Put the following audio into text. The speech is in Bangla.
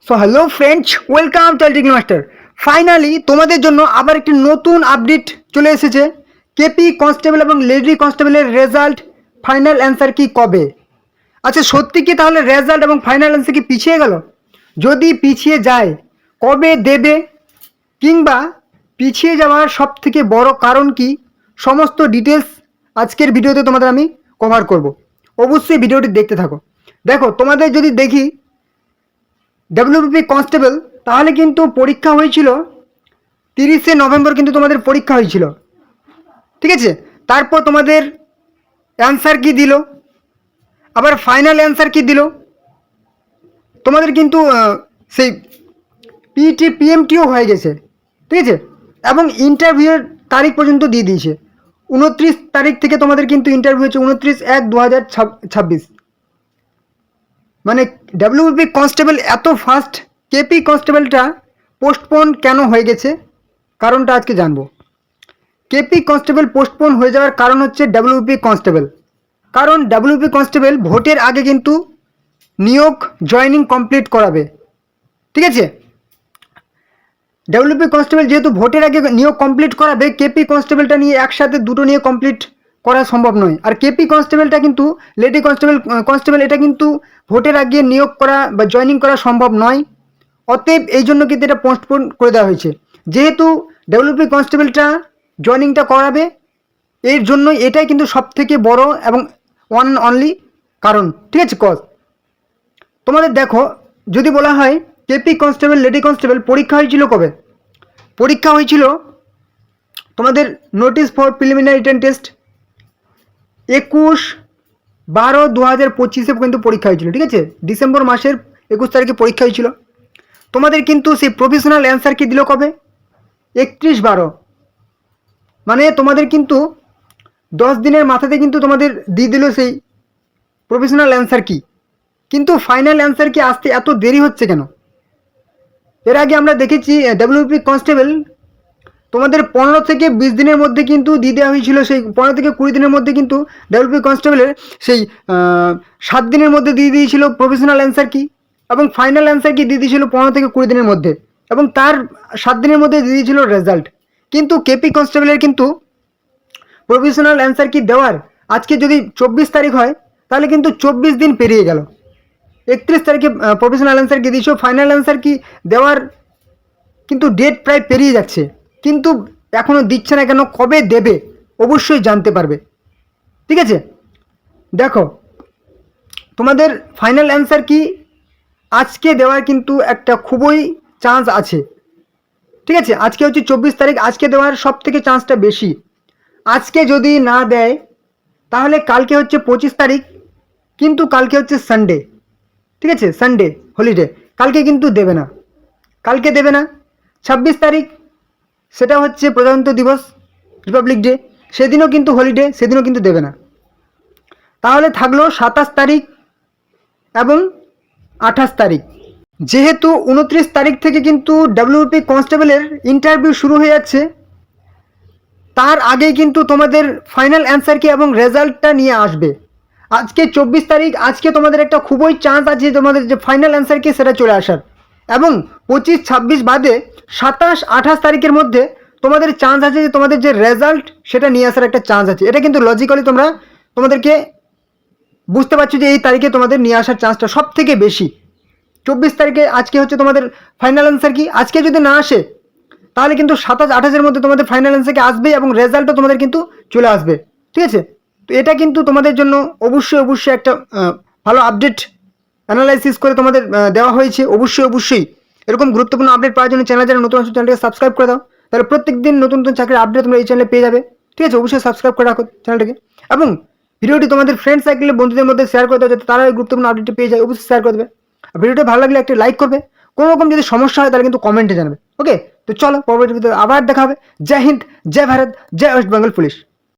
So hello friends, welcome to Techno Master. Finally তোমাদের জন্য আবার একটি নতুন আপডেট চলে এসেছে। কেপি কনস্টেবল এবং লেডি কনস্টেবলের রেজাল্ট ফাইনাল অ্যান্সার কি কবে? আচ্ছা, সত্যি কি তাহলে রেজাল্ট এবং ফাইনাল অ্যান্সার কি পিছিয়ে গেল? যদি পিছিয়ে যায় কবে দেবে, কিংবা পিছিয়ে যাওয়ার সব থেকে বড় কারণ কি, সমস্ত ডিটেলস আজকের ভিডিওতে তোমাদের আমি কভার করব। অবশ্যই ভিডিওটি দেখতে থাকো। দেখো, তোমাদের যদি দেখি ডব্লিউবিপি কনস্টেবল, তাহলে কিন্তু পরীক্ষা হয়েছিল 30শে নভেম্বর, কিন্তু তোমাদের পরীক্ষা হয়েছিল, ঠিক আছে। তারপর তোমাদের অ্যান্সার কি দিল, আবার ফাইনাল অ্যান্সার কি দিল, তোমাদের কিন্তু সেই পিটি পিএমটিও হয়ে গেছে, ঠিক আছে। এবং ইন্টারভিউয়ের তারিখ পর্যন্ত দিয়ে দিয়েছে। 29 তারিখ থেকে তোমাদের কিন্তু ইন্টারভিউ হচ্ছে 29/1/2026। মানে ডব্লিউবিপি কনস্টেবল এত ফাস্ট, কেপি কনস্টেবলটা পোস্টপোন কেন হয়ে গেছে, কারণটা আজকে জানবো। কেপি কনস্টেবল পোস্টপোন হয়ে যাওয়ার কারণ হচ্ছে ডব্লিউবিপি কনস্টেবল। কারণ ডব্লিউবিপি কনস্টেবল ভোটের আগে কিন্তু নিয়োগ জয়েনিং কমপ্লিট করাবে, ঠিক আছে। ডব্লিউবিপি কনস্টেবল যেহেতু ভোটের আগে নিয়োগ কমপ্লিট করাবে, কেপি কনস্টেবলটা নিয়ে একসাথে দুটো নিয়ে কমপ্লিট করা সম্ভব নয়। আর কেপি কনস্টেবলটা কিন্তু লেডি কনস্টেবল এটা কিন্তু ভোটের আগে নিয়োগ করা বা জয়েনিং করা সম্ভব নয়। অতএব এই জন্য কিন্তু এটা পোস্টপোন করে দেওয়া হয়েছে। যেহেতু ডব্লিউপি কনস্টেবলটা জয়েনিংটা করাবে, এর জন্য এটাই কিন্তু সব থেকে বড় এবং ওয়ান অনলি কারণ, ঠিক আছে। কজ তোমাদের দেখো, যদি বলা হয় কেপি কনস্টেবল লেডি কনস্টেবল পরীক্ষা হয়েছিল কবে? পরীক্ষা হয়েছিল তোমাদের notice for preliminary written test 21/12/2025 কিন্তু পরীক্ষা হয়েছিল, ঠিক আছে। ডিসেম্বর মাসের 21 তারিখে পরীক্ষা হয়েছিল। তোমাদের কিন্তু সেই প্রফেশনাল অ্যান্সার কি দিল কবে? 31/12। মানে তোমাদের কিন্তু 10 দিনের মাথাতে কিন্তু তোমাদের দিয়ে দিল সেই প্রফেশনাল অ্যান্সার কি। কিন্তু ফাইনাল অ্যান্সার কি আসতে এত দেরি হচ্ছে কেন? এর আগে আমরা দেখেছি ডব্লিউপি কনস্টেবল তোমাদের 15 থেকে 20 দিনের মধ্যে কিন্তু দিয়ে দেওয়া হয়েছিল। সেই 15 থেকে 20 দিনের মধ্যে কিন্তু ডব্লিউপি কনস্টেবলের সেই 7 দিনের মধ্যে দিয়ে দিয়েছিল প্রফেশনাল অ্যান্সার কি, এবং ফাইনাল অ্যান্সার কি দিয়ে দিয়েছিল 15 থেকে 20 দিনের মধ্যে, এবং তার 7 দিনের মধ্যে দিয়ে দিয়েছিল রেজাল্ট। কিন্তু কেপি কনস্টেবলের কিন্তু প্রফেশনাল অ্যান্সার কি দেওয়ার আজকে যদি 24 তারিখ হয়, তাহলে কিন্তু 24 দিন পেরিয়ে গেল। 31 তারিখে প্রফেশনাল অ্যান্সার কি দিয়েছো, ফাইনাল অ্যান্সার কি দেওয়ার কিন্তু ডেট প্রায় পেরিয়ে যাচ্ছে, কিন্তু এখনও দিচ্ছে না কেন? কবে দেবে অবশ্যই জানতে পারবে, ঠিক আছে। দেখো, তোমাদের ফাইনাল অ্যান্সার কি আজকে দেওয়ার কিন্তু একটা খুবই চান্স আছে, ঠিক আছে। আজকে হচ্ছে 24 তারিখ, আজকে দেওয়ার সব থেকে চান্সটা বেশি। আজকে যদি না দেয় তাহলে কালকে হচ্ছে 25 তারিখ, কিন্তু কালকে হচ্ছে সানডে, ঠিক আছে, সানডে হলিডে, কালকে কিন্তু দেবে না, কালকে দেবে না। 26 তারিখ সেটা হচ্ছে প্রজাতন্ত্র দিবস, রিপাবলিক ডে, সেদিনও কিন্তু হলিডে, সেদিনও কিন্তু দেবে না। তাহলে থাকলো 27 তারিখ এবং 28 তারিখ। যেহেতু 29 তারিখ থেকে কিন্তু ডব্লিউপি কনস্টেবলের ইন্টারভিউ শুরু হয়ে যাচ্ছে, তার আগেই কিন্তু তোমাদের ফাইনাল অ্যান্সার কি এবং রেজাল্টটা নিয়ে আসবে। আজকে 24 তারিখ, আজকে তোমাদের একটা খুবই চান্স আছে তোমাদের যে ফাইনাল অ্যান্সার কি সেটা চলে আসার, এবং 25-26 বাদে 27-28 তারিখের মধ্যে তোমাদের চান্স আছে যে তোমাদের যে রেজাল্ট সেটা নিয়ে আসার একটা চান্স আছে। এটা কিন্তু লজিক্যালি তোমাদেরকে বুঝতে পারছো যে এই তারিখে তোমাদের নিয়ে আসার চান্সটা সব থেকে বেশি। 24 তারিখে আজকে হচ্ছে তোমাদের ফাইনাল অ্যান্সার কি, আজকে যদি না আসে তাহলে কিন্তু 27-28-এর মধ্যে তোমাদের ফাইনাল অ্যান্সার কি আসবে, এবং রেজাল্টও তোমাদের কিন্তু চলে আসবে, ঠিক আছে। তো এটা কিন্তু তোমাদের জন্য অবশ্যই একটা ভালো আপডেট অ্যানালাইসিস করে তোমাদের দেওয়া হয়েছে। অবশ্যই এরকম গুরুত্বপূর্ণ আপডেট পাওয়ার জন্য চ্যানেল যারা নতুন আসছে চ্যানেলটাকে সাবস্ক্রাইব করে দাও, তাহলে প্রত্যেক দিন নতুন চাকরির আপডেট তোমরা এই চ্যানেলে পেয়ে যাবে, ঠিক আছে। অবশ্যই সাবস্ক্রাইব করে রাখো চ্যানেলটাকে, এবং ভিডিওটি তোমাদের ফ্রেন্ড সার্কেলে বন্ধুদের মধ্যে শেয়ার করে দাও, যাতে তারা এই গুরুত্বপূর্ণ আপডেটটি পেয়ে যায়। অবশ্যই শেয়ার করে দেবে। ভিডিওটা ভালো লাগলে একটা লাইক করবে। কোনো রকম যদি সমস্যা হয় তাহলে কিন্তু কমেন্টে জানাবে, ওকে। তো চলো পরবর্তী ভিডিওতে আবার দেখা হবে। জয় হিন্দ, জয় ভারত, জয় ওয়েস্ট বেঙ্গল পুলিশ।